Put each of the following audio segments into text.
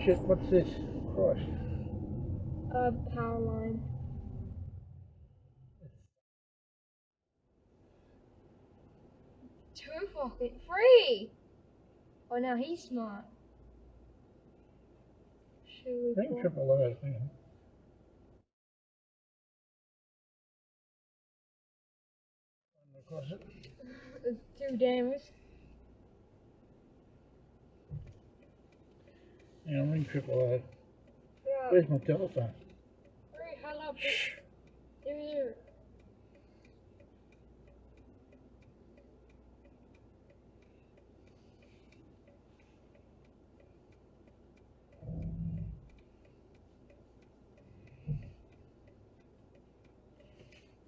Shit, what's this? Christ. Power line. Two fucking free! Oh, now he's smart. Should we I think triple O, yeah. Across it. It's 2 damage. Yeah, ring triple O. Yeah. Where's my telephone? Hurry, hello, bitch. Here.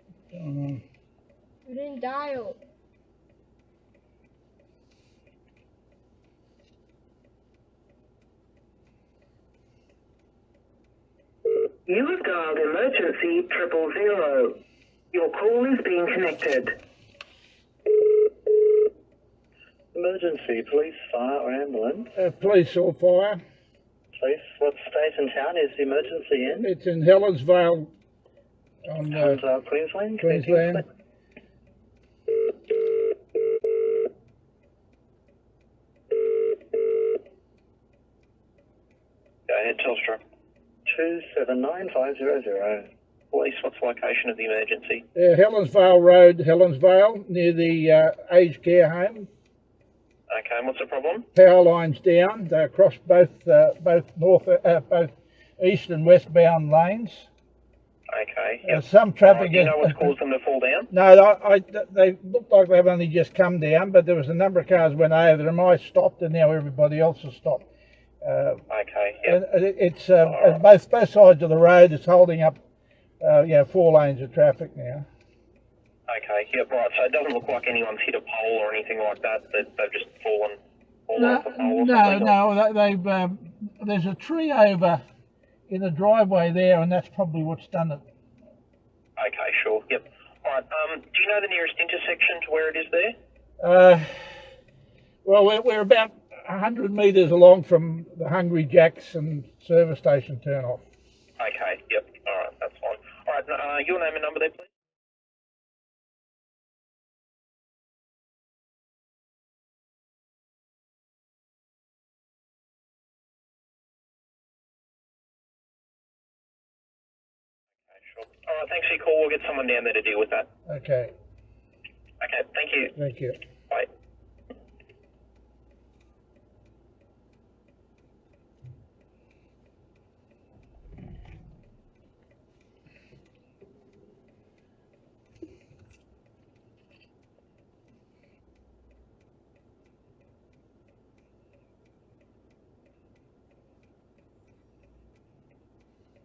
What's going on? You didn't dial. You have dialed emergency 000. Your call is being connected. Emergency, police, fire or ambulance? Police or fire. Police, what state and town is the emergency in? It's in Helensvale on Queensland? Queensland. Go ahead, Telstra. 279500. Police, what's the location of the emergency? Helensvale Road, Helensvale, near the aged care home. Okay, and what's the problem? Power lines down. They're across both both east and westbound lanes. Okay. Yep. Some traffic. Do you know what's caused them to fall down? No, they look like they've only just come down, but there was a number of cars went over them. I stopped, and now everybody else has stopped. Okay. Yep. It's both sides of the road. It's holding up, 4 lanes of traffic now. Okay. Yep. Right. So it doesn't look like anyone's hit a pole or anything like that. They've just fallen off the pole or something. No. They've there's a tree over in the driveway there, and that's probably what's done it. Okay, sure. Yep. All right. Do you know the nearest intersection to where it is there? Well, we're about 100 metres along from the Hungry Jack's and service station turn off. Okay. Yep. All right. That's fine. All right. Your name and number there, please. Sure. All right, thanks for your call. We'll get someone down there to deal with that. Okay. Okay, thank you. Thank you. Bye.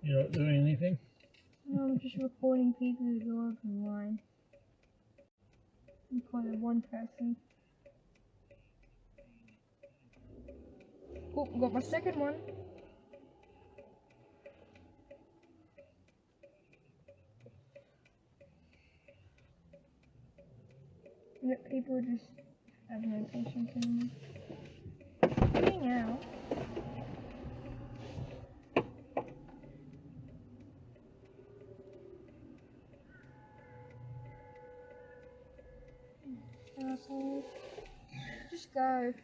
You're not doing anything? No, I'm just recording people who go up in line. I'm calling one person. Oh, got my second one. Yeah, people just have no patience anymore. Hang out. Asshole. Just go.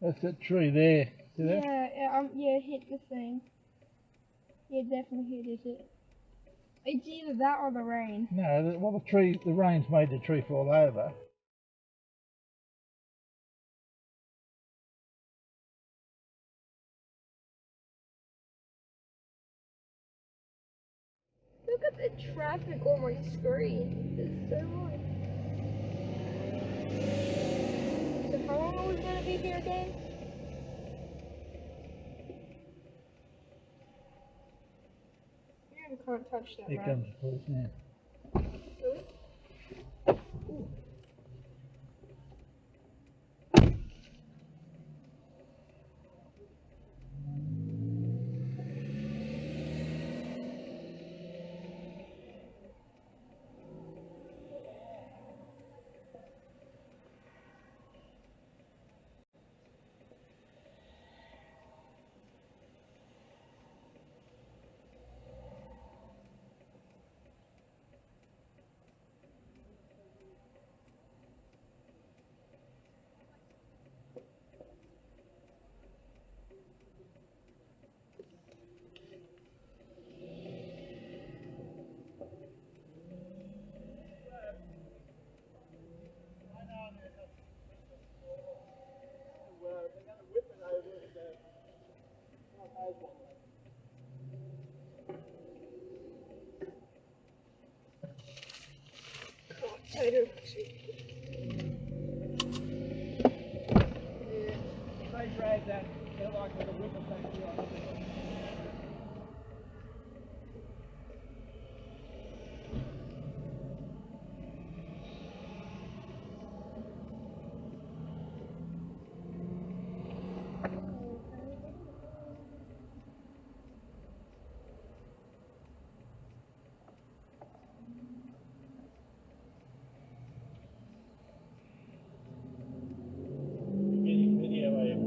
That's that tree there. See that? Yeah, hit the thing. Yeah, definitely hit it. It's either that or the rain. No, well, the rain's made the tree fall over. Look at the traffic on my screen. It's so much. So how long are we gonna be here again? You can't touch that. Here comes the police now. Really? Tighter. They drag that, they're like with a whipper thing here. Getting video of it.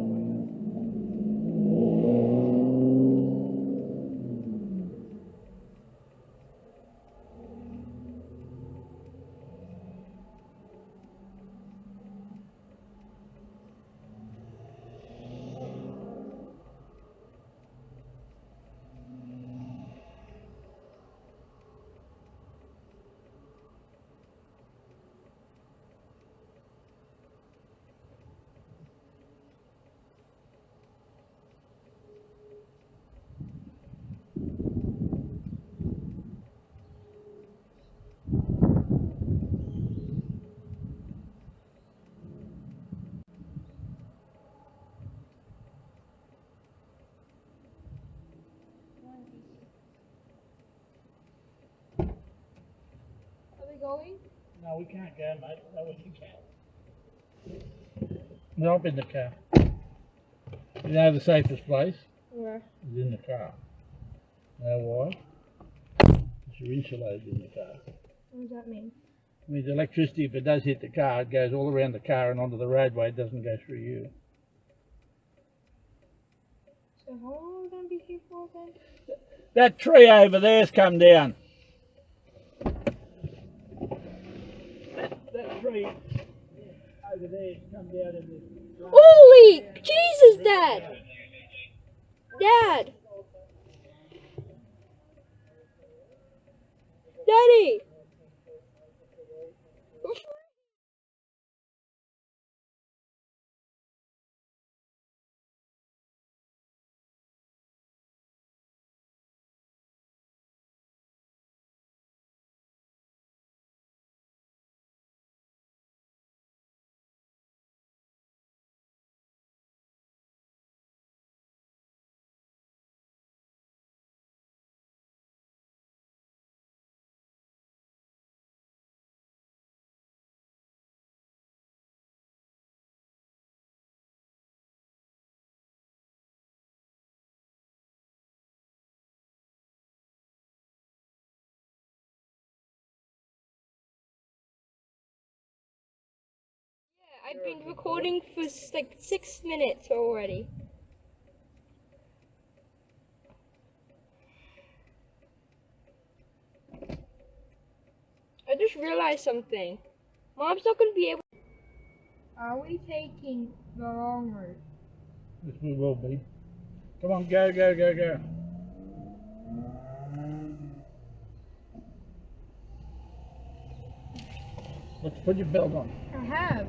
Are we going? No, we can't go, mate. No, we can't. Jump in the car. You know the safest place Where? is in the car. You know why? Because you're insulated in the car. What does that mean? It means electricity, if it does hit the car, it goes all around the car and onto the roadway. It doesn't go through you. So how long are we going to be here for then? That tree over there's come down. That tree over there's come down in this. Holy Jesus, Dad! Dad! Daddy! I've been recording for like 6 minutes already. I just realized something. Mom's not going to be able. Are we taking the wrong route? Yes, we will be. Come on, go, go, go, go. Let's put your belt on. I have.